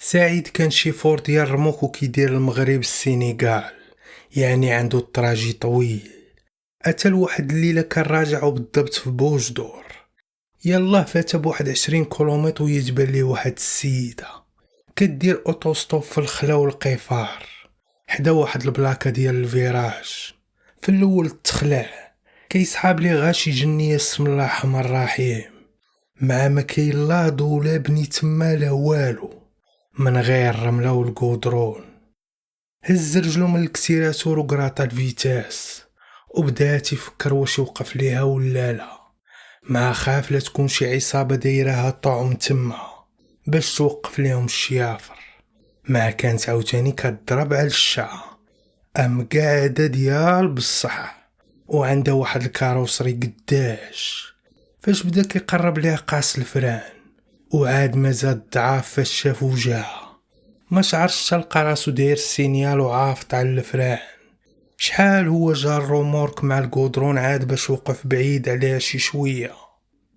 سعيد كان شيفور ديال الرموك وكيدير المغرب السينيغال، يعني عنده الطراجي طويل. أتى لواحد الليلة كان راجع بالضبط في بوجدور، يلاه فات بواحد 20 كيلومتر ويتبان ليه واحد السيدة كدير اوتوستوب في الخلا والقفار حدا واحد البلاكة ديال الفيراج. في الاول تخلع، كيسحاب ليه غاشي جنية اسم الله الرحمن الرحيم، مع ما كاين لا دولا بني تما لا والو، من غير الرملة والقودرون. هز رجلو من الكسيراتور وقراطا الفيتاس وبدا تيفكر واش يوقف ليها ولا لا، مع خاف لا تكون شي عصابة دايرها طعم تما باش توقف ليهم الشيافر. ما كانت عاوتاني كضرب على الشعة، ام قاعدة ديال بصح وعندها واحد الكاروسري قداش. فاش بدا كيقرب ليها قاس الفران وعاد مازال ضعاف فاش شاف وجهها، ما شعرش تلقى راسو داير السينيال وعافط على الفران. شحال هو جا الرومورك مع القودرون عاد باش وقف بعيد عليها شي شويه،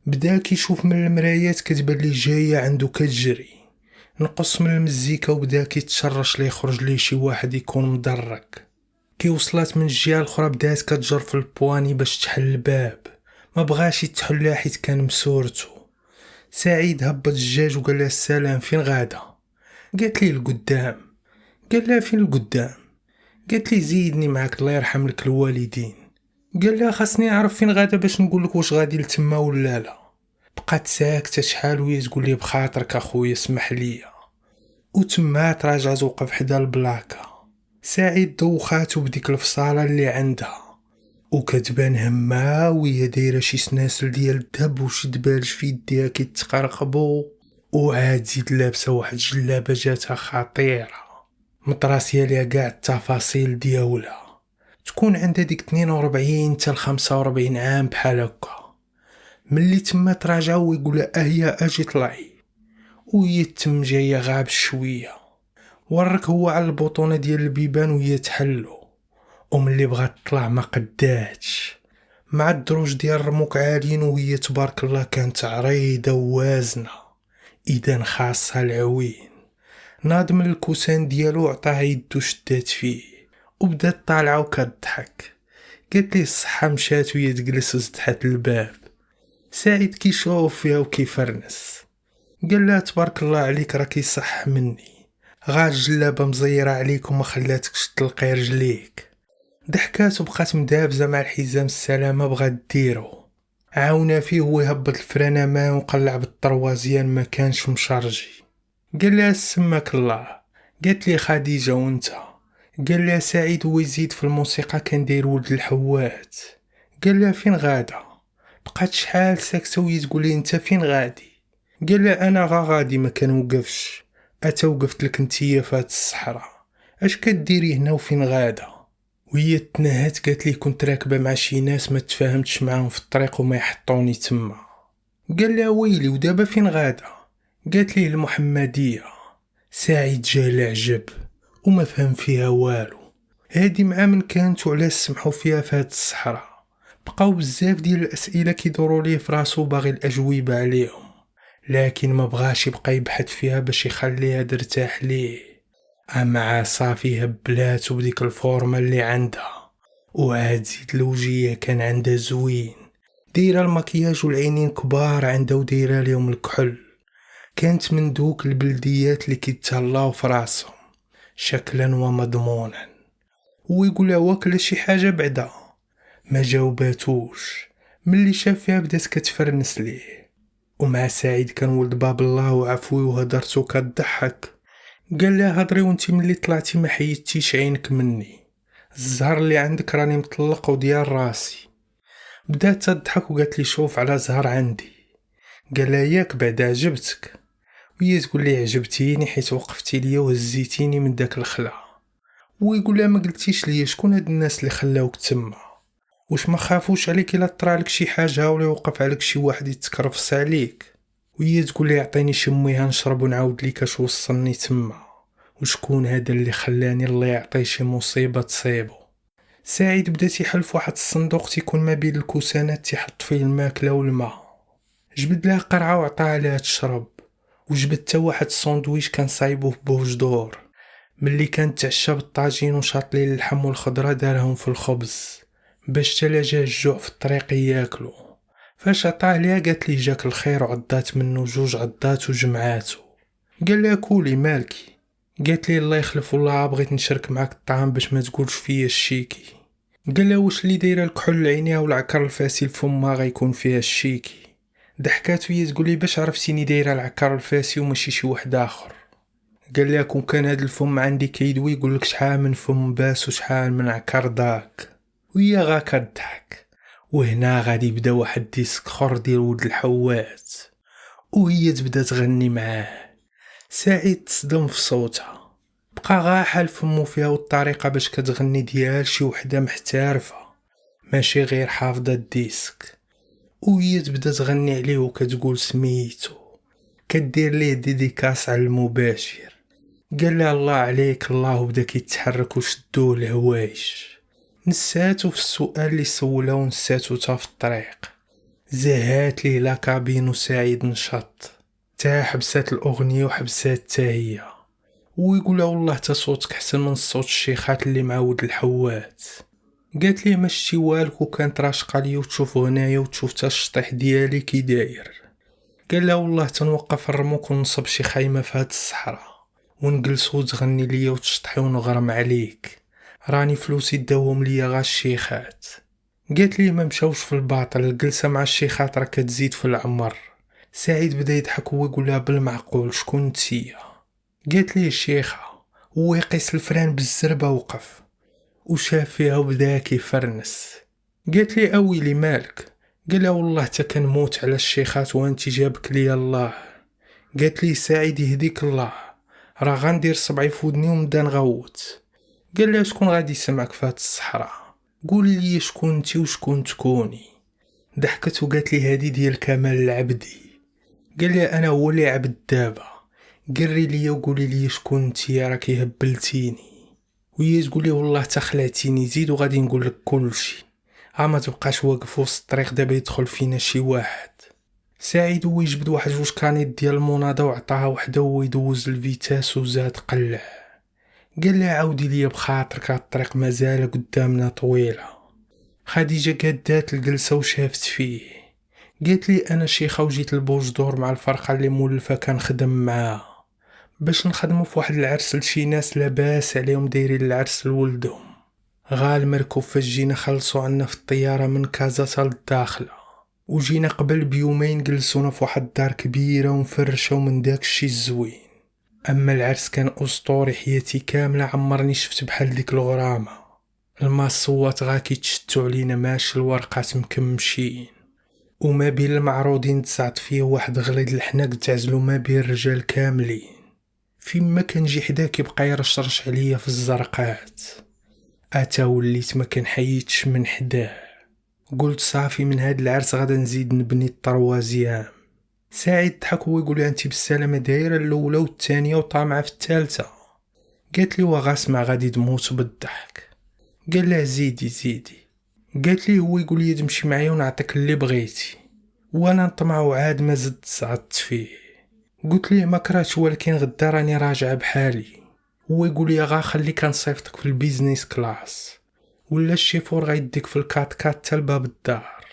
بدا كيشوف من المرايات كتبان ليه جايه عنده كتجري. نقص من المزيكا وبدا كيتشرش ليه يخرج ليه شي واحد يكون مدرك. كي وصلت من الجهه الاخرى بدات كتجر في البواني باش تحل الباب، ما بغاش يتحلها حيت كان مسورتو. سعيد هبط الجاج وقال لها السلام فين غادا؟ قالت لي القدام. قال لها فين القدام؟ قالت لي زيدني معاك الله يرحم لك الوالدين. قال لها خاصني نعرف فين غادا باش نقول لك واش غادي لتما ولا لا. بقات ساكته شحال وهي تقول لي بخاطرك اخويا اسمح لي، وتما تراجعت وقف حدا البلاكه. سعيد دوخاتو بديك الفصاله اللي عندها وكتبان همها وهي دايره شي سناسل ديال الذهب وشي دبالج في يديها كيتقرقبو، وعاد زيد لابسه واحد الجلابه جاتها خطيره مطراسيه ليها كاع التفاصيل ديالها، تكون عندها ديك 42 حتى 45 عام بحال هكا. ملي تما تراجع ويقول هي اجي طلعي، وهي تم جايه غاب شويه. ورك هو على البطونه ديال البيبان وهي تحلو، وملي بغات تطلع ما قداتش، مع الدروج ديال الرموك عاليين وهي تبارك الله كانت عريضه ووازنه، اذا خاصها العوين. ناض من الكوسان ديالو عطاها يدو شدات فيه وبدات طالعه وكضحك. قالت لي الصحه مشات وهي تجلس وزتحت الباب. سعيد كيشوف فيها وكيفرنس، قال لها تبارك الله عليك راكي صح مني، غا الجلابه مزيره عليك وما خلاتكش تلقي رجليك. ضحكات وبقات مدابزه مع الحزام السلامه بغات ديرو. عاونا فيه هو يهبط الفرانه ما وقلع بالطروازيان ما كانش مشارجي. قال لها سماك الله. قالت لي خديجه وانت؟ قال لها سعيد هو يزيد في الموسيقى كان داير ولد الحوات. قال لها فين غادا؟ بقات شحال ساكته وهي تقول لي انت فين غادي؟ قال لها انا غادي ما كنوقفش، اتا وقفت لك نتيا فهاد الصحراء، اش كديري هنا وفين غادا؟ وهي تنهات قالت لي كنت راكبه مع شي ناس ما تفاهمتش معاهم في الطريق وما يحطوني تما. قال لها ويلي ودابا فين غادا؟ قالت ليه المحمديه. سعيد جا العجب وما فهم فيها والو، هادي مع من كانت وعلاش سمحوا فيها في هاد الصحراء. بقاو بزاف ديال الاسئله كيدوروا ليه في راسو باغي الاجوبه عليهم، لكن ما بغاش يبقى يبحث فيها باش يخليها ترتاح ليه. اما صافي هبلات بديك الفورمه اللي عندها، وعاد زيد الوجيه كان عندها زوين، دايره المكياج والعينين كبار عندها ودايره ليهم الكحل. كانت من دوك البلديات اللي كيتهلاو في راسهم شكلا ومضمونا. هو يقول لها واكله شي حاجه بعدا؟ ما جاوباتوش. ملي شاف فيها بدات كتفرنس ليه. ومع سعيد كان ولد باب الله وعفوي وهدرتو كتضحك. قال لها هضري وانتي ملي طلعتي ما حيدتيش عينك مني، الزهر اللي عندك راني مطلق وديال راسي. بدات تضحك وقالت لي شوف على زهر عندي. قال لها ياك بعد عجبتك؟ وهي تقول لي عجبتيني حيت وقفتي ليا وهزيتيني من داك الخلا. ويقول لها ما قلتيش ليا شكون هاد الناس اللي خلاوك تما؟ واش ما خافوش عليك الا طرا لك شي حاجه ولا يوقف عليك شي واحد يتكرفس عليك؟ وهي تقول لي عطيني شي ميها نشرب ونعاود ليك اش وصلني تما، وشكون هذا اللي خلاني الله يعطيه شي مصيبه تصيبو. سعيد بدا تيحل واحد الصندوق تيكون ما بين الكوسانات تيحط فيه الماكله والماء. جبد لها قرعه وعطاها لها تشرب، وجبت حتى واحد الساندويش كان صايبوه بوجدور. ملي كان تعشى بالطاجين وشاطلي اللحم والخضره دارهم في الخبز باش تلا جاه الجوع في الطريق ياكلو. فاش عطاه ليها قالت لي جاك الخير وعضات منه 2 عضات وجمعاتو. قال لها كولي مالكي. قالت لي الله يخلف والله بغيت نشارك معاك الطعام باش ما تقولش فيا الشيكي. قال لها واش اللي دايره الكحول لعينيها والعكر الفاسي لفمها غيكون فيها الشيكي. ضحكات وهي تقول لي باش عرفتيني دايره العكر الفاسي وماشي شي واحد اخر. قال لها كون كان هاد الفم عندي كيدوي يقول لك شحال من فم باس وشحال من عكر داك. وهي غا كضحك. وهنا غادي يبدا واحد الديسك اخر ديال ولد الحوات وهي تبدا تغني معاه. سعيد تصدم في صوتها، بقى غا حال فمو فيها والطريقه باش كتغني ديال شي وحده محترفه ماشي غير حافظه الديسك. وهي تبدا تغني عليه وكتقول سميتو، كدير ليه ديديكاس على المباشر. قال لها الله عليك الله وبدا كيتحرك وشدوه الهوايش. نساتو في السؤال اللي سولها ونساتو تا في الطريق. زهات ليه لا كابين وسعيد نشط تا حبسات الاغنيه وحبسات تا هي. ويقول والله تا صوتك احسن من صوت الشيخات اللي معود الحوات. قالت ليه ما شتي والك وكانت راشقه لي وتشوف غنايا وتشوف تا الشطيح ديالي كي داير. قال لها والله تنوقف الرموك ونصب شي خيمه في هاد الصحراء ونجلس وتغني ليا وتشطحي ونغرم عليك، راني فلوسي داوهم ليا غا الشيخات. قالت لي ما مشاوش في الباطل، الجلسه مع الشيخات راه كتزيد في العمر. سعيد بدا يضحك ويقول لها بالمعقول شكون نتيا. قالت لي الشيخه. هو يقيس الفران بالزربه وقف وشاف فيها وبدا كيفرنس. قالت لي اويلي مالك. قال لها والله تا كنموت على الشيخات وانت جابك ليا الله. قالت لي سعيد يهديك الله، راه غندير صبعي في ودني ونبدا نغوت. قال لها شكون غادي يسمعك في هاد الصحراء؟ قولي لي شكون انتي وشكون تكوني. ضحكت وقالت لي هادي ديال كمال العبدي. قال لي انا هو اللي عبد دابا، قري لي وقولي لي شكون انتي راكي هبلتيني. وهي تقول لي والله تا خلعتيني زيد وغادي نقول لك كلشي، ما تبقاش واقف وسط الطريق دابا يدخل فينا شي واحد. سعيد هو يجبد واحد 2 كانيط ديال الموناضه وعطاها وحده وهو يدوز الفيتاس وزاد قلع. قال لها عاودي ليا بخاطرك هاد الطريق مازال قدامنا طويله. خديجه قادات الجلسه وشافت فيه. قالت لي انا شيخه وجيت لبوجدور مع الفرقه اللي مولفه كنخدم معاها باش نخدموا في واحد العرس لشي ناس لاباس عليهم دايرين العرس لولدهم. غا المركب فاش جينا خلصوا عنا في الطياره من كازا للداخله وجينا قبل بيومين جلسونا في واحد الدار كبيره ومفرشه ومن داك الشي الزوين. اما العرس كان اسطوري، حياتي كامله عمرني شفت بحال ديك الغرامه. الماء الصوات غا كيتشتو علينا ماشي الورقات مكمشين، وما بين المعروضين تسعط فيه واحد غليظ الحناك تعزلو ما بين الرجال كاملين. فيما كنجي حدا كيبقى يرشرش عليا في الزرقات. اتا وليت ما كنحيدش من حداه. قلت صافي من هاد العرس غادا نزيد نبني الطروازيام. سعيد ضحك ويقول لي انت بالسلامه دايره الاولى والثانيه وطامعه في الثالثه. قالت لي وغاسمع غادي تموت بالضحك. قال لها زيدي زيدي. قالت لي هو يقول لي تمشي معايا ونعطيك اللي بغيتي، وانا نطمع وعاد ما زدت صعدت فيه. قلت ليه ما كرهتش ولكن غدا راني راجعه بحالي. هو يقول لي غا خليك نصيفطك في البيزنس كلاس ولا الشيفور غيديك في الكات كات حتى لباب الدار.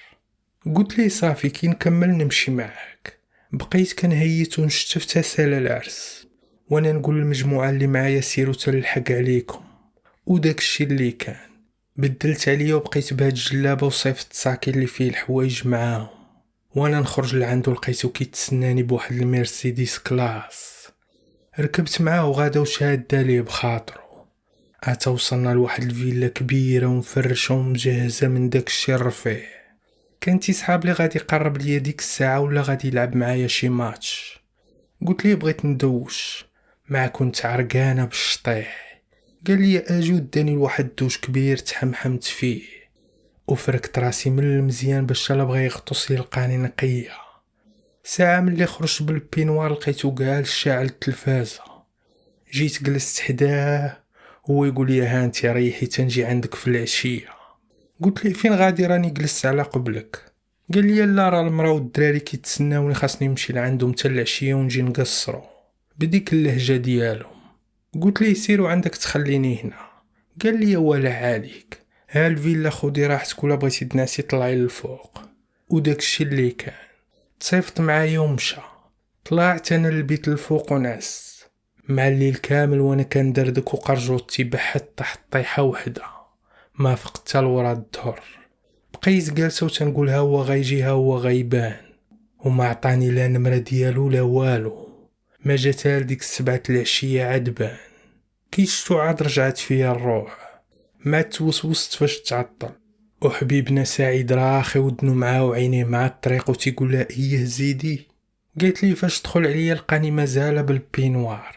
قلت ليه صافي كي نكمل نمشي معاك. بقيت كنهيت ونشتف تا سالا العرس وانا نقول للمجموعه اللي معايا سيروا تلحق عليكم. وداك الشي اللي كان بدلت عليا وبقيت بهاد الجلابه وصيفط الساكي اللي فيه الحوايج معاهم. وانا نخرج لعندو لقيتو كيتسناني بواحد المرسيدس كلاس. ركبت معاه وغادا وشاده ليه بخاطرو. عتا وصلنا لواحد الفيلا كبيره ومفرشه ومجهزه من داك الشي الرفيع. كان تيسحاب لي غادي يقرب ليا ديك الساعه ولا غادي يلعب معايا شي ماتش. قلت ليه بغيت ندوش مع كنت عرقانه بالشطيح. قال لي اجي وداني لواحد الدوش كبير تحمحمت فيه وفركت راسي من المزيان باش لا بغى يغطس يلقاني نقيه. ساعه ملي خرجت بالبينوار لقيتو قال شاعل التلفازه. جيت جلست حداه هو يقول لي ها انت ريحي تنجي عندك في العشيه. قلت ليه فين غادي راني جلست على قبلك. قال لي لا، راه المرا والدراري كيتسناوني، خاصني نمشي لعندهم حتى العشيه ونجي نقصرو بديك اللهجه ديالهم. قلت ليه سيرو عندك تخليني هنا. قال لي ولا عليك، ها الفيلا خودي راحتك، ولا بغيتي تنعسي طلعي للفوق. وداكشي اللي كان. تصيفط معايا ومشى. طلعت انا للبيت الفوق ونعس مع الليل كامل وانا كندردك وقرجوتي بحت تحت طيحه وحده. ما فقت حتى لورا الظهر. بقيت جالسه وتنقول ها هو غيجي ها هو غيبان، وما عطاني لا نمره ديالو لا والو. ما جات ديك السبعة العشيه عاد بان. كي شفتو عاد رجعت فيا الروح. ما توسوست فاش تعطل. وحبيبنا سعيد راخي ودنو معاه وعينيه مع الطريق وتيقول لها ايه زيدي. قالت لي فاش دخل عليا لقاني مازال بالبينوار.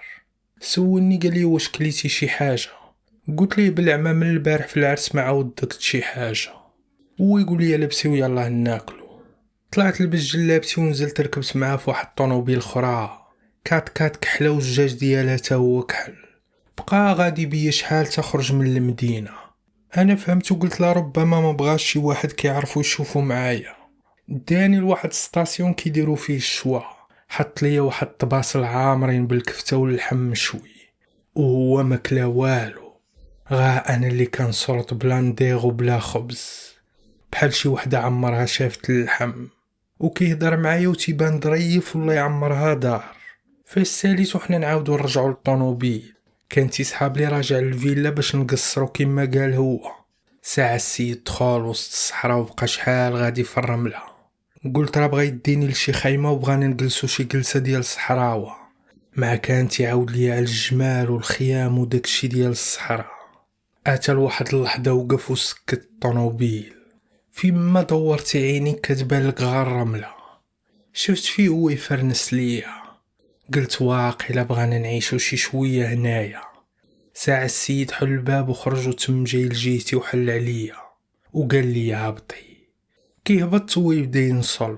سولني قال لي واش كليتي شي حاجه. قلت ليه بالعمى من البارح في العرس ما عاود دكت شي حاجه. هو يقول لي لبسي ويلاه ناكلو. طلعت لبس جلابتي ونزلت ركبت معاه في واحد الطونوبيل اخرى كات كات كحله والزجاج ديالها تا هو كحل. بقى غادي بيا شحال تخرج من المدينه. انا فهمت وقلت لا ربما ما بغاش شي واحد كيعرفو يشوفو معايا. داني لواحد ستاسيون كيديروا فيه الشوا. حط ليا واحد طباصل عامرين بالكفته واللحم مشوي، وهو ماكلا والو. غا انا اللي كنصرط بلا نديغ وبلا خبز، بحال شي وحده عمرها شافت اللحم. وكيهضر معايا وتيبان ظريف والله يعمرها دار. فاش ساليت وحنا نعاودو نرجعو للطونوبيل، كان تيسحاب لي راجع للفيلا باش نقصرو كيما قال هو. ساعة السيد دخل وسط الصحراء وبقى شحال غادي في الرملة. قلت راه بغا يديني لشي خيمة وبغاني نجلسو شي جلسة ديال الصحراوة. مع كان تيعاود لي على الجمال والخيام وداكشي ديال الصحراء. اتى لواحد اللحظة وقف وسكت الطونوبيل. فيما دورتي عينيك كتبان لك غير الرملة. شفت فيه هو يفرنس ليا. قلت واقيلا بغانا نعيشو شي شوية هنايا. ساعة السيد حل الباب وخرج وتم جاي لجيتي وحل عليا وقال لي هبطي. كي هبطت هو يبدا ينصل.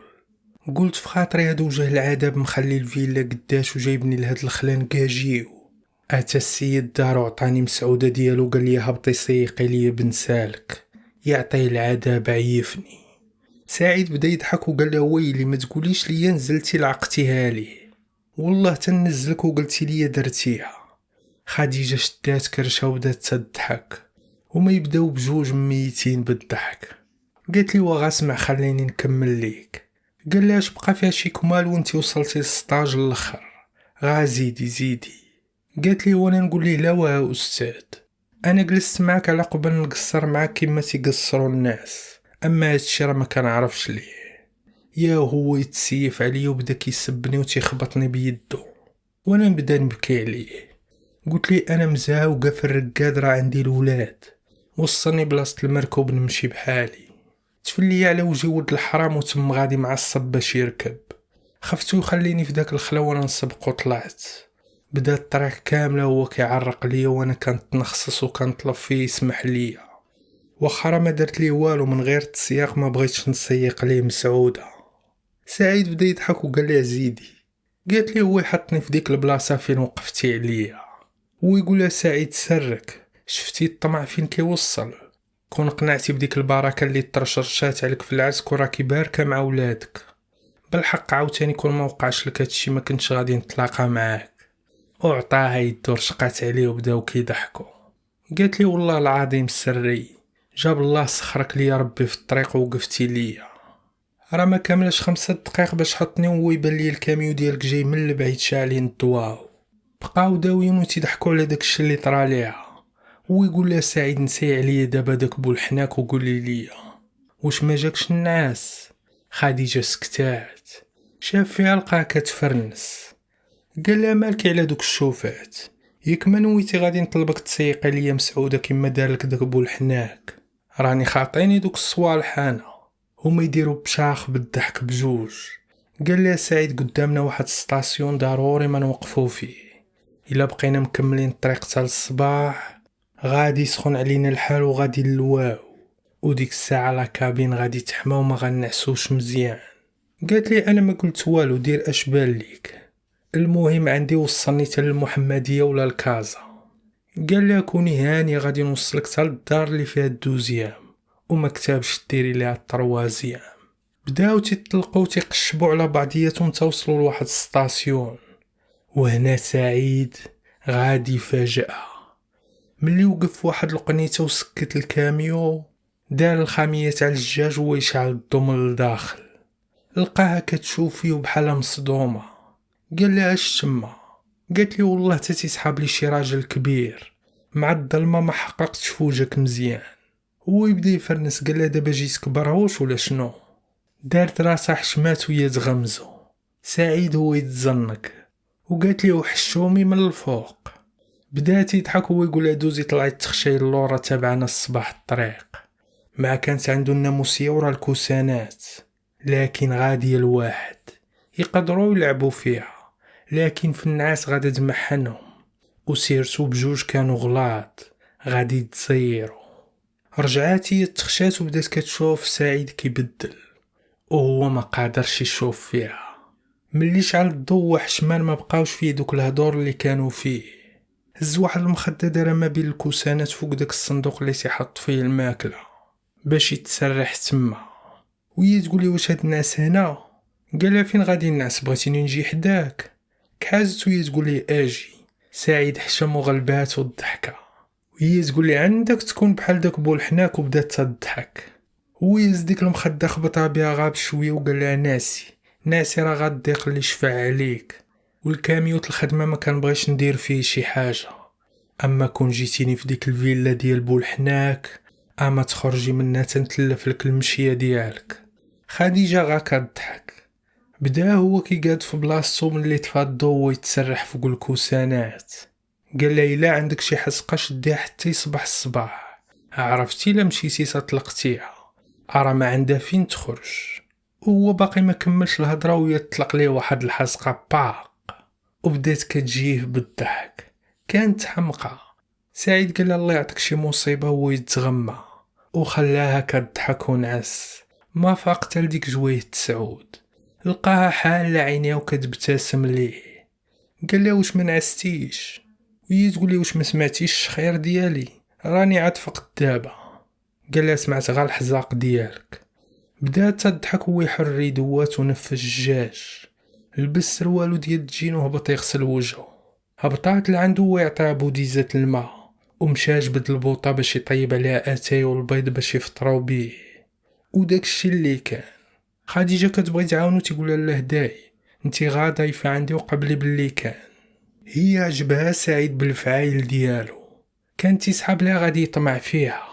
قلت في خاطري هاد وجه العذاب مخلي الفيلا قداش وجايبني لهاد الخلان كاجيو. اتى السيد دار وعطاني مسعودة ديالو وقال لي هبطي سيقي لي بن سالك يعطي العذاب عيفني. سعيد بدا يضحك وقال له ويلي ما تقوليش ليا نزلتي لعقتيها ليه، والله تنزلك وقلتي ليا درتيها. خديجة شدات كرشها وبدات تضحك، وما يبداو بجوج ميتين بالضحك. قالت لي وغاسمع خليني نكمل ليك. قال لها اش بقى فيها شي كمال وانتي وصلتي للسطاج الاخر، غا زيدي زيدي. قالت لي وانا نقول ليه لا واه استاذ، انا جلست معاك على قبل نقصر معاك كيما تيقصروا الناس، اما هادشي راه ما كنعرفش ليه. يا هو يتسيف عليا وبدا كيسبني وتيخبطني بيدو، وانا نبدا نبكي عليه. قلت لي انا مزاوقه في الرقاد، راه عندي الولاد، وصلني بلاصه المركوب نمشي بحالي. تفلي على وجهي ولد الحرام وتم غادي معصب باش يركب. خفتو يخليني في داك الخلا وانا نسبق وطلعت. بدا الطريق كامله هو كيعرق ليا وانا كنتنخصص وكنطلب فيه يسمح ليا. واخا ما درت ليه والو، من غير التسياق ما بغيتش نسيق ليه مسعوده. سعيد بدا يضحك وقال لي زيدي. قالت لي هو يحطني في ديك البلاصه فين وقفتي عليا. هو يقول لها سعيد سرك، شفتي الطمع فين كيوصل. كون قنعتي بديك البركه اللي طرشرشات عليك في العرس كون راكي باركه مع ولادك. بالحق عاوتاني كون ما وقعش لك هادشي ما كنتش غادي نتلاقى معاك. وعطاها يدو رشقات عليه وبداو كيضحكوا. قالت لي والله العظيم سري، جاب الله سخرك لي ربي في الطريق ووقفتي ليا. راه ما كاملاش 5 دقايق باش حطني وهو يبان لي الكاميو ديالك جاي من البعيد شاعلين الضواو. بقاو داويين وتيضحكوا على داكشي اللي طرا ليها. هو يقول لها سعيد نسي عليا دابا داك بولحناك وقولي ليا واش ما جاكش النعاس. خديجه سكتات، شاف فيها لقاها كتفرنس. قال لها مالكي على دوك الشوفات، ياك ما نويتي غادي نطلبك تسيقي ليا مسعوده كيما دارلك داك بولحناك. راني خاطيني دوك الصوالح انا. هما يديروا بشاخ بالضحك بجوج. قال لها سعيد قدامنا واحد ستاسيون ضروري ما نوقفو فيه، الا بقينا مكملين الطريق حتى للصباح غادي يسخن علينا الحال وغادي نلواو، وديك الساعه لا كابين غادي تحمى وما غنعسوش مزيان. قالت لي انا ما قلت والو، دير اش بان ليك، المهم عندي وصلني حتى للمحمديه ولا الكازا. قال لها كوني هانيه غادي نوصلك حتى للدار اللي فيها الدوزيام، وما كتبش ديري ليها الطروازيام. بداو تيطلقوا تيقشبوا على بعضياتهم توصلوا لواحد السطاسيون. وهنا سعيد غادي فاجأها. ملي وقف واحد القنيته وسكت الكاميو، دار الخامية تاع الزجاج ويشعل الضو من الداخل. لقاها كتشوف فيه بحالها مصدومة. قال لها اش تما؟ قالت لي والله تا تيسحاب لي شي راجل كبير، مع الظلمه ما حققتش في وجهك مزيان. هو يبدا يفرنس. قال لها دابا جيتك برهوش ولا شنو؟ دارت راسها حشمات وهي تغمزو. سعيد هو يتزنق وقالت لي وحشومي من الفوق. بدا تيضحك هو يقول لها دوزي طلعي تخشي اللورة تابعنا الصباح الطريق. ما كانت عنده الناموسية ورا الكوسانات، لكن غادية الواحد يقدروا يلعبوا فيها، لكن في النعاس غادا تمحنهم. وسيرتو بجوج كانوا غلاط غادي تزيرو. رجعات هي تخشات وبدات كتشوف سعيد كيبدل، وهو ما قادرش يشوف فيها. ملي شعل الضو وحشمان ما بقاوش فيه دوك الهدور اللي كانوا فيه. هز واحد المخدة دارها ما بين الكوسانات فوق داك الصندوق اللي تيحط فيه الماكلة باش يتسرح تما. وهي تقولي واش هاد الناس هنا؟ قالها فين غادي نعس؟ بغيتيني نجي حداك؟ كحازت وهي تقولي اجي. سعيد حشم وغلبات والضحكة، وهي تقولي عندك تكون بحال داك بولحناك، وبدات تضحك. هو يهز ديك المخدة خبطها بها غاب شويه وقال لها ناسي راه غاديق اللي شفع عليك، والكاميوت الخدمه ما كنبغيش ندير فيه شي حاجه. اما كون جيتيني في ديك الفيلا ديال بولحناك اما تخرجي منها تنتلف لك المشيه ديالك. خديجه غا كضحك. بدا هو كيقاد في بلاصتو ملي طفى الضو ويتسرح فوق الكوسانات. قال لها الا عندك شي حسقه شديها حتى يصبح الصباح، عرفتي لا مشيتي تطلقتيها راه ما عندها فين تخرج. وهو باقي ما كملش الهضره وهي تطلق ليه واحد الحسقه باق، وبدات كتجيه بالضحك. كانت حمقى. سعيد قال الله يعطيك شي مصيبه هو يتغمى وخلاها كتضحك ونعس. ما فاقت لديك جويه سعود، لقاها حاله عينيها وكتبتسم ليه. قال لها واش ما نعستيش؟ وهي تقول لي واش ما سمعتيش الشخير ديالي؟ راني عاد فقت دابا. قال لها سمعت غير الحزاق ديالك. بدات تضحك وهو يحر يدوات ونفس الجاج. لبس سروالو ديال الجين وهبط يغسل وجهه. هبطات لعندو ويعطيها بوديزات الماء، ومشى جبد البوطه باش يطيب عليها اتاي والبيض باش يفطروا بيه. وداك الشي اللي كان. خديجه كتبغي تعاونو تيقولها لا هداي انتي غا ضيفه عندي وقبلي باللي كان. هي عجبها سعيد بالفعايل ديالو، كان تيسحب ليها غادي يطمع فيها،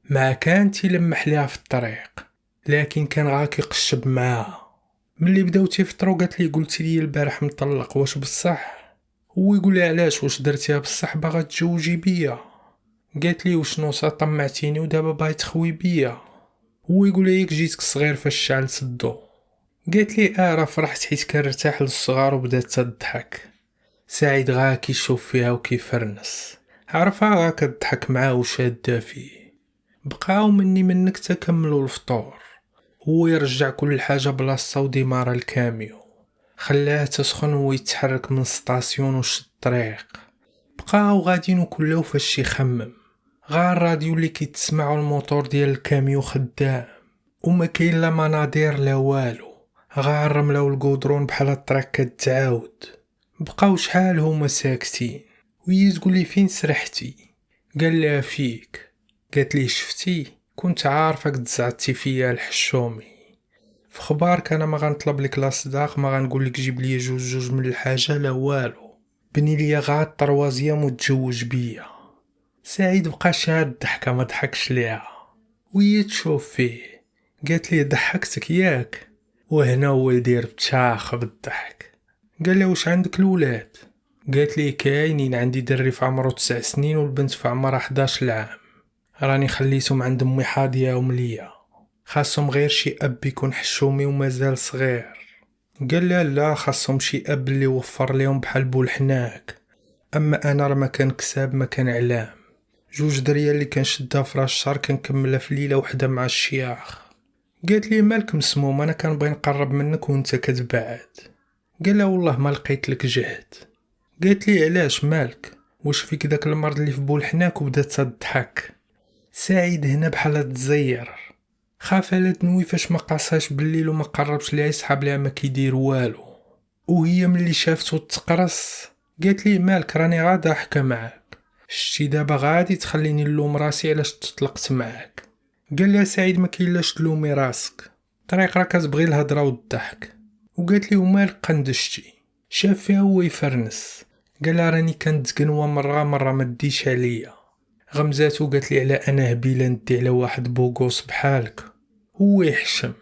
ما كان تيلمح ليها في الطريق، لكن كان غا كيقشب معاها. ملي بداو تيفطروا قالت لي قلت لي البارح مطلق واش بصح؟ هو يقول لي علاش واش درتيها بصح باغا تزوجي بيا؟ قالت لي وشنو طمعتيني ودابا باغي تخوي بيا؟ هو يقول لي ياك جيتك صغير فاش شعلت الضو. قالت لي راه فرحت حيت كنرتاح للصغار وبدات تضحك. سعيد غا كيشوف فيها وكيفرنس، عرفها غا كتضحك معاه وشاده فيه. بقاو منك تكملوا الفطور. هو يرجع كل حاجه بلاصتها وديمار الكاميو، خلاه تسخن ويتحرك من السطاسيون وش الطريق. بقاو غاديين وكلاو فاش يخمم. غا الراديو اللي كيتسمعوا الموتور ديال الكاميو خدام، وما كاين لا مناظير لا والو. غا الرمله والقودرون بحال الطريق كتعاود. بقاو شحال هما ساكتين، وهي تقول لي فين سرحتي؟ قال لها فيك. قالت لي شفتي كنت عارفك تزعتي فيا الحشومي. في خبارك انا ما غنطلب لك لا صداق، ما غنقول لك جيب لي جوج من الحاجه لا والو. بني لي غا الطروازيام وتزوج بيا. سعيد بقى شاد ضحكه ما ضحكش ليها، وهي تشوف فيه. قالت لي ضحكتك ياك؟ وهنا هو يدير بتشاخ بالضحك. قال له واش عندك الولاد؟ قالت لي كاينين، عندي دري في عمره 9 سنين والبنت في عمرها 11 عام. راني خليتهم عند امي حاضيه ومليه، خاصهم غير شي اب يكون حشومي ومازال صغير. قال لا لا خاصهم شي اب اللي وفر ليهم بحال بولحناك. اما انا راه ما كان كساب ما كان علام. جوج دريا اللي كنشدها في راس الشهر كنكملها في ليله وحده مع الشياخ. قالت لي مالك مسموم؟ انا كنبغي نقرب منك وانت كتبعد. قال لا والله ما لقيت لك جهد. قالت لي علاش مالك؟ واش فيك داك المرض اللي في بولحناك؟ وبدات تضحك. سعيد هنا بحال تزير. خاف على دنوي فاش ما قاصاش بالليل وما قربش ليها يسحب ليها ما كيدير والو. وهي ملي شافتو تقرص قالت لي مالك راني غادا ضاحكه معاك، شتي دابا غادي تخليني نلوم راسي علاش تطلقت معاك. قال لها سعيد ما كاين لاش تلومي راسك، طريق راه كتبغي الهضره والضحك. وقالت لي ومالك قندشتي، شاف فيها هو يفرنس. قال لها راني كنت قنوه مره ما ديش عليا. غمزاتو قالت لي على انا هبيله ندي على واحد بوغوس بحالك هو يحشم.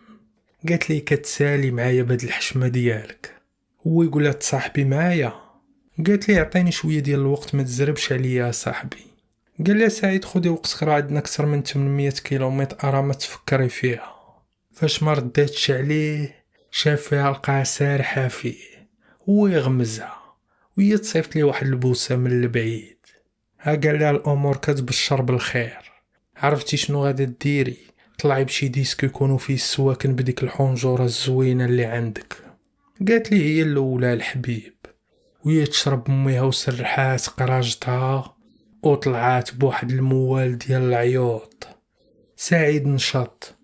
قالت لي كتسالي معايا بهاد الحشمه ديالك، هو يقول لها تصاحبي معايا. قالت لي عطيني شويه ديال الوقت ما تزربش عليا صاحبي. قال لها سعيد خدي وقتك راه عندنا اكثر من 800 كيلومتر راه ما تفكري فيها. فاش ما رداتش عليه شاف فيها لقاها سارحه فيه، هو يغمزها وهي تصيفط ليه واحد البوسه من البعيد. ها قال لها الامور كتبشر بالخير، عرفتي شنو غادا ديري؟ طلعي بشي ديسك يكونوا فيه السواكن بديك الحنجره الزوينه اللي عندك. قالت لي هي الاولى الحبيب، وهي تشرب ميها وسرحات قراجتها وطلعات بواحد الموال ديال العيوط. سعيد نشط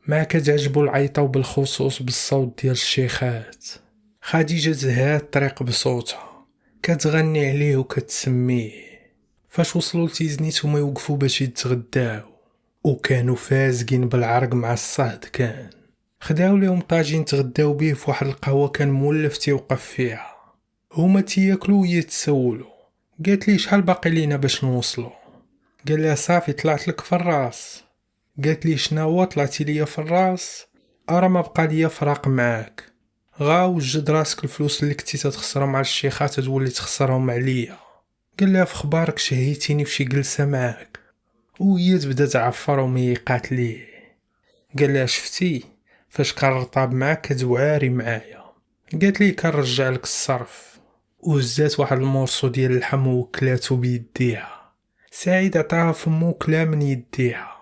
ما كتعجبو العيطه وبالخصوص بالصوت ديال الشيخات. خديجه زهات الطريق بصوتها كتغني عليه وكتسميه. فاش وصلوا لتيزنيت هما يوقفوا باش يتغداو وكانوا فازقين بالعرق مع الصهد. كان خداو ليهم طاجين تغداو بيه في واحد القهوه كان مولف تيوقف فيها. هما تياكلوا وهي تسولو. قالت لي شحال باقي لينا باش نوصلوا؟ قال لها صافي طلعت لك في الراس. قالت لي شناهو طلعتي ليا في الراس؟ ارا ما بقى ليا فراق معاك، غا وجد راسك الفلوس اللي كنتي تخسرهم مع الشيخات تولي تخسرهم عليا. قال لها في خبارك شهيتيني في شي جلسه معاك. وهي تبدا تعفر وميقات ليه. قال لها شفتي فاش كنرطاب معاك كتوعاري معايا. قالت لي كنرجع لك الصرف. وهزات واحد المورصو ديال اللحم وكلاتو بيديها. سعيد عطاها فمو كلا من يديها.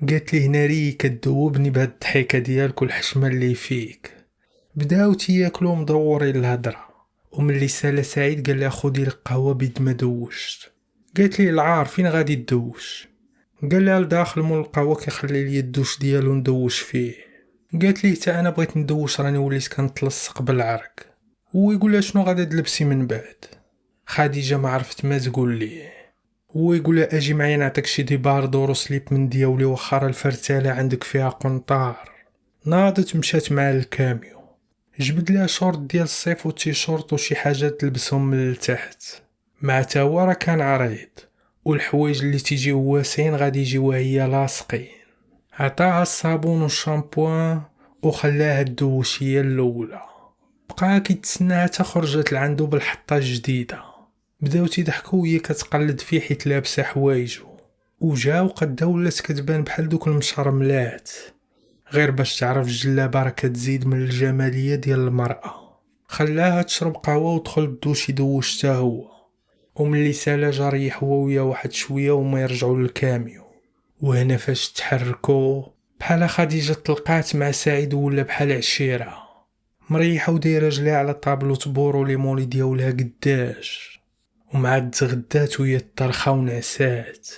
قالت لي هنا ري كدوبني بهاد الضحيكه ديالك والحشمه اللي فيك. بداو تياكلو مدورين الهضره. وملي سالا سعيد قال لها خدي لك قهوه بيد ما دوشت. قالت لي العار فين غادي تدوش؟ قال لها لداخل مول القهوه كيخلي لي الدوش ديالو ندوش فيه. قالت لي حتى انا بغيت ندوش راني وليت كنتلصق بالعرق. هو يقول لها شنو غادا تلبسي من بعد؟ خديجه ما عرفت ما تقول ليه. هو يقول لها اجي معايا نعطيك شي ديبارد وروسليب من دياولي وخا الفرتاله عندك فيها قنطار. ناضت مشات مع الكاميو، جبد لها شورت ديال الصيف وتيشورت وشي حاجات تلبسهم من التحت. مع تا هو راه كان عريض والحوايج اللي تيجيو واسعين غادي يجيوها هي لاصقين. عطاها الصابون والشامبوان وخلاها تدوش هي الاولى. بقى كيتسناها تا خرجت لعندو بالحطه الجديده. بداو تيضحكوا وهي كتقلد فيه حيت لابسه حوايجو. وجا وقدا ولات كتبان بحال دوك المشرملات، غير باش تعرف الجلابه راه كتزيد من الجماليه ديال المراه. خلاها تشرب قهوه ودخل الدوش يدوش حتى هو. وملي سالا جا ريح هو ويا واحد شويه وما يرجعوا للكاميو. وهنا فاش تحركوا بحال خديجه تلقات مع سعيد ولا بحال عشيره مريحه ودايره رجليها على طابلو تبورو لي مولي ديالها قداش. ومع تغدات وهي الطرخه ونعسات.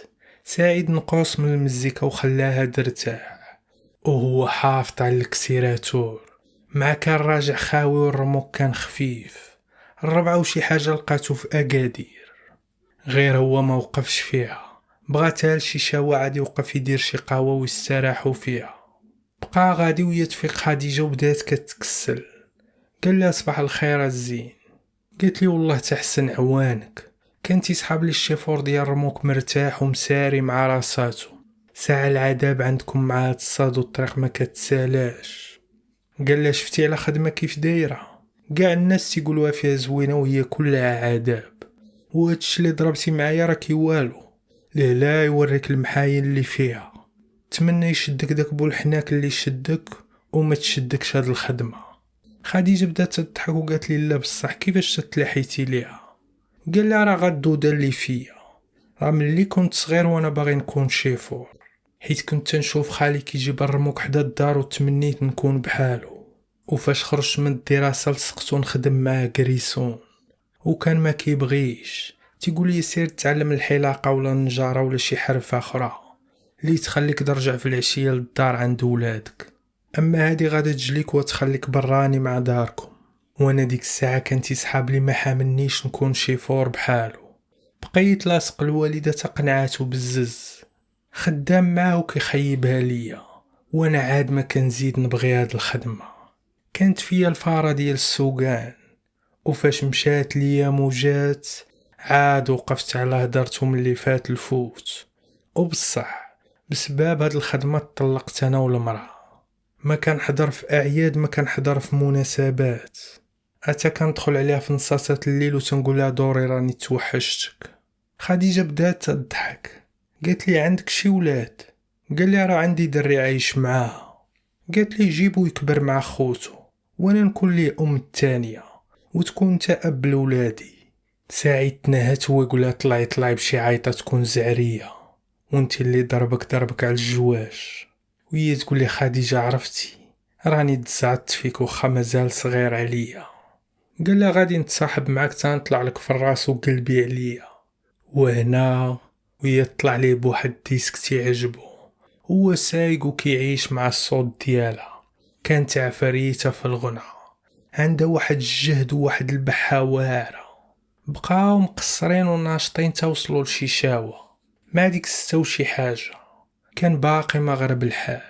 سعيد نقص من المزيكا وخلاها ترتاح وهو حافظ على الكسيراتور. مع كان راجع خاوي والرموك كان خفيف. الربعه وشي حاجه لقاتو في اكادير، غير هو ما وقفش فيها، بغاتها لشي شاوة عادي يوقف يدير شي قهوه ويستراحوا فيها. بقى غادي وهي تفيق خديجه وبدات كتكسل. قال لها صباح الخير الزين. قالت لي والله تحسن عوانك، كان تيسحب لي الشيفور ديال رموك مرتاح ومساري مع راساتو. ساعة العذاب عندكم مع هاد الصاد والطريق ما كتسالاش. قال لها شفتي على خدمة كيف دايرة؟ كاع الناس تيقولوها فيها زوينة وهي كلها عذاب، وهادشي اللي ضربتي معايا راكي والو. لا يوريك المحاين اللي فيها. تمنى يشدك داك بولحناك اللي يشدك وما تشدكش هاد الخدمة. خديجه بدات تضحك وقالت لي لا بصح كيفاش تتلاحيتي ليها؟ قال لها راه غدوده اللي فيا، راه ملي كنت صغير وانا باغي نكون شيفور، حيت كنت نشوف خالي كيجيب الرموك حدا الدار وتمنيت نكون بحالو. وفاش خرجت من الدراسه لصقتو نخدم معاه كريسون وكان ما كيبغيش، تيقول لي سير تعلم الحلاقه ولا النجاره ولا شي حرفه اخرى اللي تخليك ترجع في العشيه للدار عند ولادك. اما هادي غادا تجليك وتخليك براني مع داركم. وانا ديك الساعه كانتي صحاب لي ما حاملنيش نكون شي فور بحالو. بقيت لاصق الوالده تقنعاتو بزز، خدام معاه وكيخيبها ليا، وانا عاد ما كنزيد نبغي هاد الخدمه. كانت فيا الفاره ديال السوقان، وفاش مشات ليا موجات عاد وقفت على هدرتهم اللي فات الفوت. وبصح بسبب هاد الخدمه طلقت انا والمراه. ما كنحضر في اعياد، ما كنحضر في مناسبات، اتا كندخل عليها في نصاصات الليل وتنقول لها دوري راني توحشتك. خديجه بدات تضحك، قالت لي عندك شي ولاد؟ قال لي راه عندي دري عايش معاها. قالت لي جيبو يكبر مع خوتو وانا نكون ليه ام الثانيه وتكون انت اب لولادي. سعيد تنهت ويقول لها طلعي بشي عيطه تكون زعريه، وانت اللي ضربك على الجواش. وهي تقول لي خديجه عرفتي راني تزعدت فيك وخا مازال صغير عليا. قال لها غادي نتصاحب معاك تنطلع لك في الراس وقلبي عليا. وهنا وهي طلع ليه بواحد ديسك تيعجبو، هو سايق وكيعيش مع الصوت ديالها. كانت عفريته في الغنى، عندها واحد الجهد وواحد البحة واعرة. بقاو مقصرين وناشطين توصلوا لشي شاوة مع ديك الستة وشي حاجة. كان باقي مغرب الحال،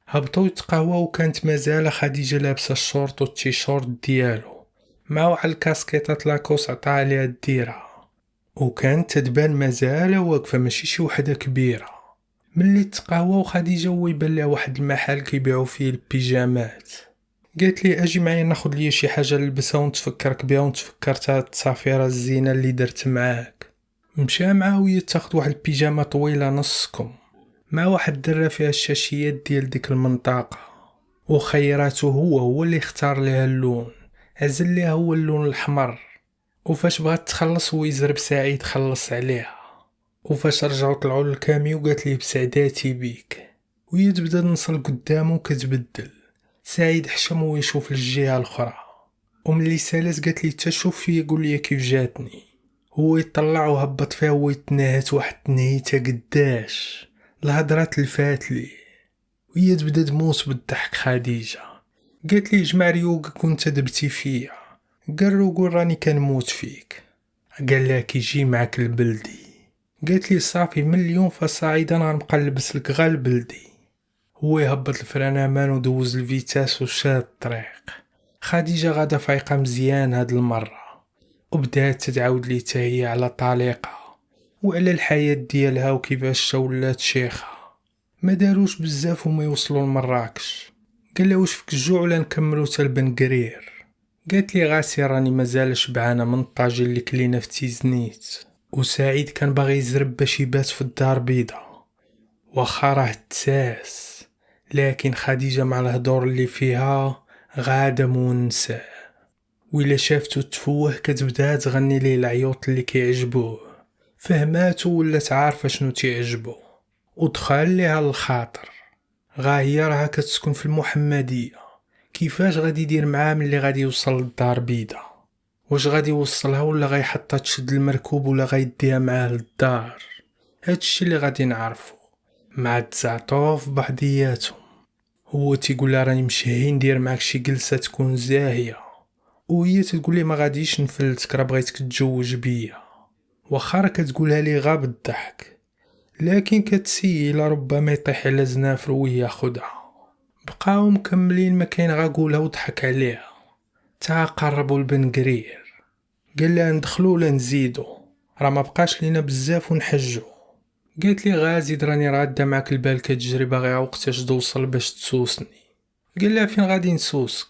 هبطوا يتقهواو وكانت مازال خديجة لابسة الشورت والتيشورت ديالو مع واحد الكاسكيطات لاكوس عطا عليها الديرة، وكانت تتبان مازال واقفة ماشي شي وحدة كبيرة. ملي تقهواو خديجة هو يبان لها واحد المحل كيبيعو فيه البيجامات. قالت لي اجي معايا ناخد لي شي حاجه نلبسها ونتفكرك بها ونتفكرت هاد التصافيره الزينه اللي درت معاك. مشى معاه وهي تاخد واحد البيجامه طويله نصكم مع واحد الدره فيها الشاشيات ديال ديك المنطقه، وخيراته هو اللي اختار لها اللون، عزل ليها هو اللون الاحمر. وفاش بغات تخلص هو يزرب سعيد خلص عليها. وفاش رجعوا طلعوا للكامي وقالت ليه بسعداتي بيك، وهي تبدا تنصل قدامه وكتبدل. سعيد حشم ويشوف للجهه الاخرى، وملي سالت قالت لي تشوف فيا قول لي كيف جاتني. هو يطلع وهبط فيها ويتنهت واحد التنهيته قداش الهضرات الفات لي. وهي تبدا تموت بالضحك. خديجه قالت لي جمع ريوقك كنت دبتي فيا، قال له قول راني كنموت فيك. قال لها كيجي معاك البلدي. قالت لي صافي من اليوم فصاعدا غنبقى نلبس لك غا البلدي. هو يهبط الفران امان ودوز الفيتاس وشاد الطريق. خديجه غادا فايقه مزيان هاد المره، وبدات تتعاود ليه حتى هي على طليقه وعلى الحياه ديالها وكيفاش ولات شيخه. ما داروش بزاف وما يوصلوا لمراكش. قال لها واش فيك الجوع ولا نكملوا حتى لبنقرير؟ قالت لي غاسي راني مازال شبعانه من الطاجين اللي كلينا في تيزنيت. وسعيد كان باغي يزرب باش يبات في الدار بيضا واخا راه تساس، لكن خديجه مع الهدور اللي فيها غاده مونسه. وإلا شافتو تفوه كتبدا تغني ليه العيوط اللي كيعجبوه، فهماتو ولات عارفه شنو تيعجبو ودخل ليها الخاطر. غا هي راها كتسكن في المحمديه، كيفاش غادي يدير معاه ملي غادي يوصل للدار بيضا؟ واش غادي يوصلها ولا غيحطها تشد المركوب ولا غيديها معاه للدار؟ هادشي اللي غادي نعرفو مع تزعطو في بعضياتهم. هو تيقول لها راني مشهي ندير معاك شي جلسه تكون زاهيه، وهي تقول لي ما غاديش نفلتك راه بغيتك تتزوج بيا. واخا راه كتقولها لي غا بالضحك، لكن كتسيل ربما يطيح على زنافر وياخدها. بقاو مكملين ما كاين غا قولها وضحك عليها. تا قربوا لبنقرير، قال لها ندخلو ولا نزيدو راه ما بقاش لينا بزاف ونحجو. قالت لي غازيد راني راده معاك البال كتجري باغي وقتاش توصل باش تسوسني. قال لها فين غادي نسوسك؟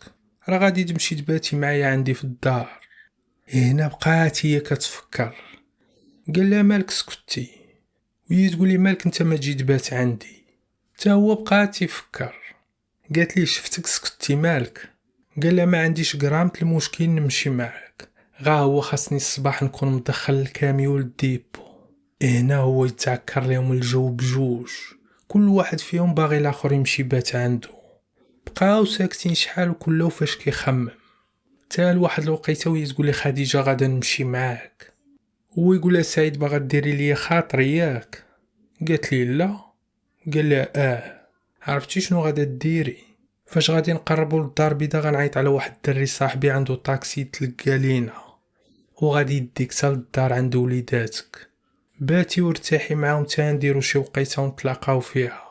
راه غادي تمشي تباتي معايا عندي في الدار. هنا بقات هي كتفكر. قال لها مالك سكتي؟ وهي تقول لي مالك انت ما تجي تبات عندي؟ تا هو بقات يفكر. قالت لي شفتك سكتي مالك؟ قال لها ما عنديش غرامت المشكل نمشي معاك، غا هو خاصني الصباح نكون مدخل الكاميو للديبو. هنا هو يتعكر لهم الجو بجوج، كل واحد فيهم باغي الاخر يمشي بات عنده. بقاو ساكتين شحال وكل فاش كيخمم. تا لواحد الوقيته وهي تقول لي خديجه غادا نمشي معاك. هو يقول لها سعيد باغا ديري لي خاطر ياك؟ قالت لي لا. قال لها عرفتي شنو غادا ديري؟ فاش غادي نقربوا للدار البيضاء غنعيط على واحد الدري صاحبي عنده طاكسي تلقى لينا وغادي يديك حتى للدار عند وليداتك، باتي وارتاحي معاهم تا نديرو شي وقيته ونتلاقاو فيها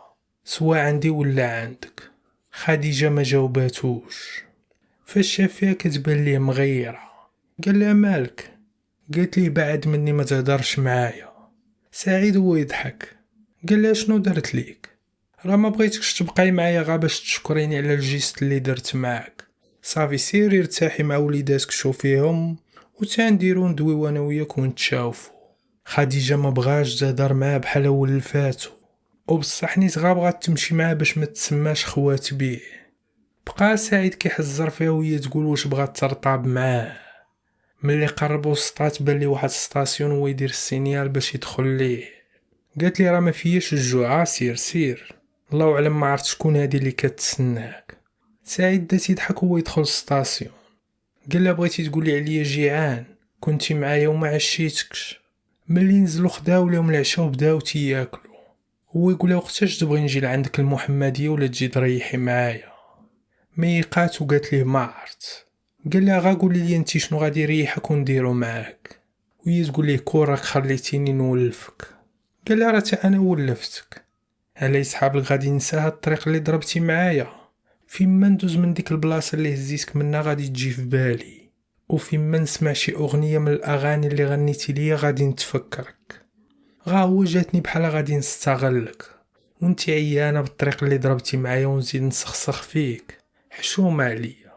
سواء عندي ولا عندك. خديجه ما جاوباتوش. فاش شاف فيها كتبان ليه مغيره قال لها مالك؟ قالت ليه بعد مني ما تهدرش معايا. سعيد هو يضحك قال لها شنو درت ليك؟ راه ما بغيتكش تبقاي معايا غا باش تشكريني على الجيست اللي درت معاك، صافي سيري ارتاحي مع وليداتك شوفيهم وتا نديرو ندويو انا وياك ونتشاوفو. خديجه ما بغاش تهضر معاه بحال ولفاتو، وبصح نيت غا بغات تمشي معاه باش ما تسماش خوات بيه. بقى سعيد كيحزر فيها وهي تقول واش بغات ترطاب معاه. ملي قربوا السطات بان ليه واحد السطاسيون هو يدير السينيال باش يدخل ليه. قالت لي راه ما فياش الجوع، سير الله اعلم ما عرفت شكون هادي اللي كتسناك. سعيد دا تيضحك هو يدخل السطاسيون. قال لها بغيتي تقولي عليا جيعان، كنتي معايا وما عشيتكش. ملي نزلوا خداو لهم العشاء وبداو تياكلوا. هو يقول لها وقتاش تبغي نجي لعندك المحمديه ولا تجي تريحي معايا؟ ميقات وقالت ليه ما عرفت. قال لها غا قولي لي انت شنو غادي يريحك ونديرو معاك؟ وهي تقول ليه كون راك خليتيني نولفك. قال لها راه تا انا ولفتك، على يسحابك غادي ننسى هاد الطريق اللي ضربتي معايا؟ فين ما ندوز من ديك البلاصه اللي هزيتك منها غادي تجي في بالي، وفين ما نسمع شي اغنيه من الاغاني اللي غنيتي ليا غادي نتفكرك. غا هو جاتني بحال غادي نستغلك وانت عيانه بالطريق اللي ضربتي معايا ونزيد نسخسخ فيك. حشومه عليا،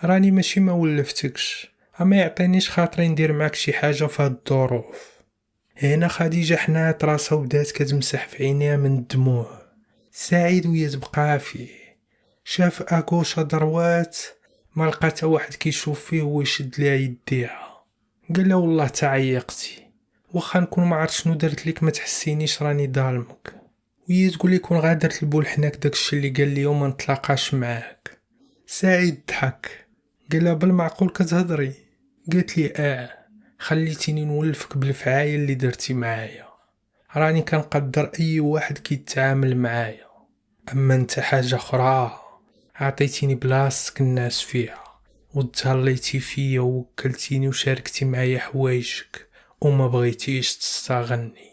راني ماشي ما ولفتكش، اما يعطينيش خاطري ندير معاك شي حاجه في هاد الظروف. هنا خديجه حنات راسها وبدات كتمسح في عينيها من الدموع. سعيد وهي تبقى فيه، شاف اكوشا دروات ما لقى حتى واحد كيشوف فيه ويشد ليها يديها. قال لها والله تعيقتي، واخا نكون ما عرفت شنو درت لك ما تحسينيش راني ظالمك. وهي تقول لي كون غادرت البول حناك داكشي اللي قال لي وما نتلاقاش معاك. سعيد ضحك قال لها بالمعقول كتهضري؟ قالت لي خليتيني نولفك بالفعايل اللي درتي معايا، راني كنقدر اي واحد كيتعامل معايا، اما انت حاجه اخرى. عطيتيني بلاصتك الناس فيها وتهليتي فيا ووكلتيني وشاركتي معايا حوايجك وما بغيتيش تستغني.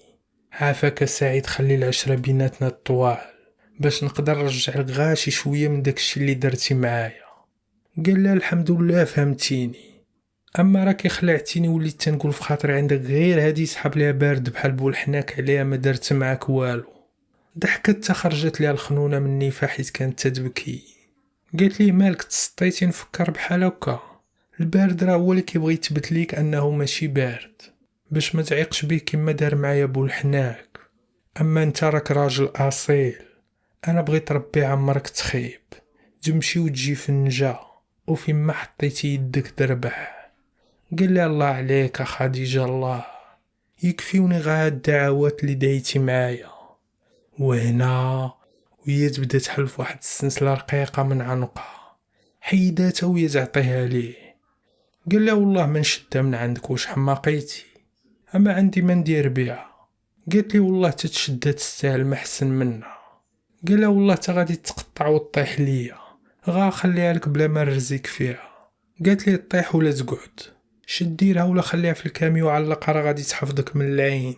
عافاك سعيد، خلي العشره بيناتنا الطوال باش نقدر نرجع لك غا شي شويه من داكشي اللي درتي معايا. قال لها الحمد لله فهمتيني، اما راكي خلعتيني وليت تنقول في خاطري عندك غير هادي سحاب ليها بارد بحال بولحناك عليها ما درت معاك والو. ضحكت تخرجت ليها الخنونه مني فحيت كانت تبكي. قالت لي مالك تسطيتي؟ نفكر بحال هكا، البارد راه هو اللي كيبغي يثبت ليك انه ماشي بارد باش ما تعيقش بيه كما دار معايا بولحناك. اما انت راك راجل اصيل، انا بغيت ربي عمرك تخيب تمشي وتجي في النجا وفين ما حطيتي يدك دربح. قال لي الله عليك خديجه، الله يكفيوني غا هاد الدعوات اللي دايتي معايا. وهنا وهي تبدا تحلف واحد السلسله رقيقه من عنقها، حيداتها وهي تعطيها ليه. قال لها والله ما نشدها من عندك، واش حماقيتي؟ اما عندي ما ندير بيها. قالت لي والله تتشدها تستاهل ما احسن منها. قال لها والله تا غادي تقطع وطيح ليا، غا خليها لك بلا ما نرزيك فيها. قالت لي طيح ولا تقعد، شديرها ولا خليها في الكاميو علقها راه غادي تحفظك من العين.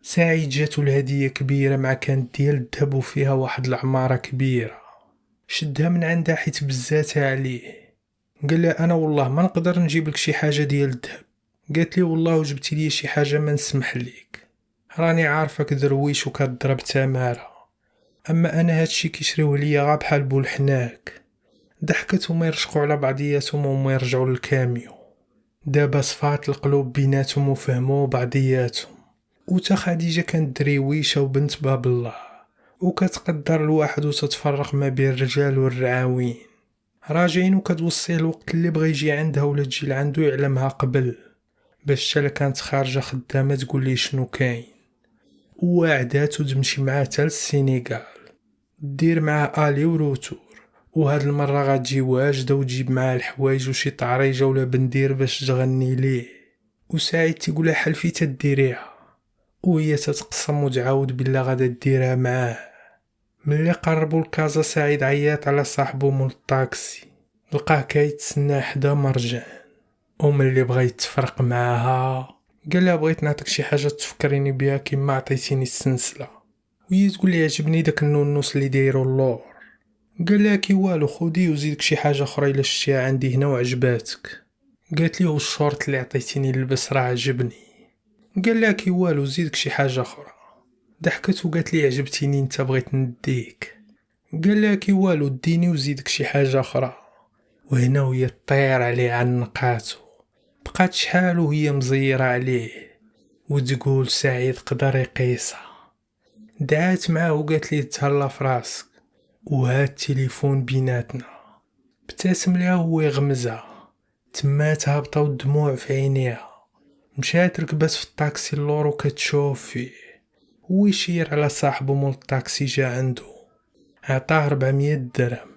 سعيد جاتو الهديه كبيره مع كانت ديال الذهب وفيها واحد العماره كبيره، شدها من عندها حيت بزاتها عليه. قال لها انا والله ما نقدر نجيب لك شي حاجه ديال الذهب. قالت لي والله وجبتي لي شي حاجه ما نسمح ليك، راني عارفك درويش وكضرب تماره، اما انا هادشي كيشريوه ليا غا بحال بولحناك. ضحكت وما يرشقوا على بعضياتهم وما يرجعوا للكاميو. دابا صفات القلوب بيناتهم وفهموا بعضياتهم. وتا خديجه كانت دريويشه وبنت باب الله وكتقدر الواحد وتتفرق ما بين الرجال والرعاوين. راجعين وكتوصيه الوقت اللي بغى يجي عندها ولا تجي لعندو يعلمها قبل باش تا كانت خارجه خدامه تقول ليه شنو كاين. ووعداتو تمشي معاه حتى للسينيغال، دير معاه الي وروتور، وهاد المره غتجي واجده وتجيب معاه الحوايج وشي طعريجه ولا بندير باش تغني ليه. وسعيد تيقولها حلفي تديريها، وهي تتقسم وتعاود بالله غادا ديرها معاه. ملي قربوا لكازا سعيد عيط على صاحبو مول الطاكسي، لقاه كيتسنى حدا مرجان، وملي بغا يتفرق معاها قالها بغيت نعطيك شي حاجه تفكريني بها كيما عطيتيني السنسله، وهي تقول لي عجبني داك النونوس اللي دايرو اللور. قال لها كي والو خدي وزيدك شي حاجه اخرى الا شتيها عندي هنا وعجباتك. قالت ليه والشورت اللي عطيتيني نلبس راه عجبني. قال لها كي والو زيدك شي حاجه اخرى. ضحكت وقالت لي عجبتيني انت بغيت نديك. قال لها كي والو ديني وزيدك شي حاجه اخرى. وهنا وهي طير عليه عنقاتو، بقات شحال وهي مزيره عليه وتقول سعيد قدر يقيسها. دعات معاه وقالت ليه تهلا فراسك وهاد التليفون بيناتنا. ابتسم ليها وهو يغمزها، تمات هابطه والدموع في عينيها. مشات ركبت في الطاكسي اللور وكتشوف فيه، هو يشير على صاحبو مول الطاكسي جا عندو، عطاه 400 درهم.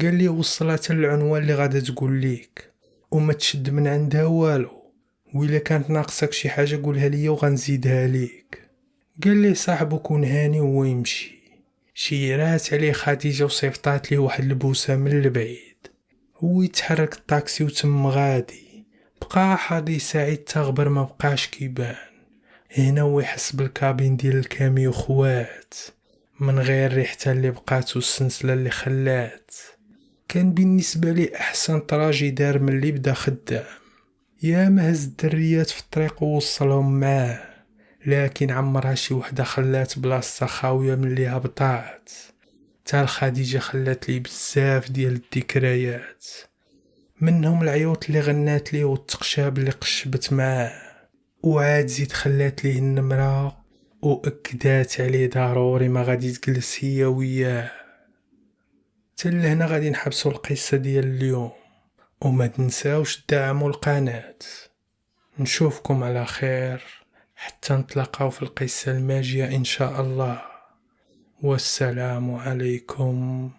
قال لي وصلها حتى العنوان اللي غادا تقول ليك وما تشد من عندها والو، وإلا كانت ناقصك شي حاجه قولها ليا وغنزيدها ليك. قال لي صاحبو كون هاني وهو يمشي. شيرات عليه خديجه وصيفطات ليه واحد البوسه من البعيد. هو يتحرك الطاكسي وتم غادي، بقى حاضي سعيد تغبر ما بقاش كيبان. هنا هو يحس بالكابين ديال الكاميو خوات من غير ريحتها اللي بقات والسنسله اللي خلات. كان بالنسبه لي احسن طراجي دار من اللي بدا خدام. يا ما هز الدريات في الطريق ووصلهم معاه، لكن عمرها شي وحده خلات بلاصتها خاويه من اللي هبطات. تا الخديجه خلات لي بزاف ديال الذكريات، منهم العيوط اللي غنات ليه والتقشاب اللي قشبت معاه، وعاد زيد خلات ليه النمره واكدات عليه ضروري ما غادي تجلس هي وياه. تل هنا غادي نحبسوا القصه ديال اليوم، وما تنساوش دعموا القناه. نشوفكم على خير حتى نتلاقاو في القصه الماجيه ان شاء الله. والسلام عليكم.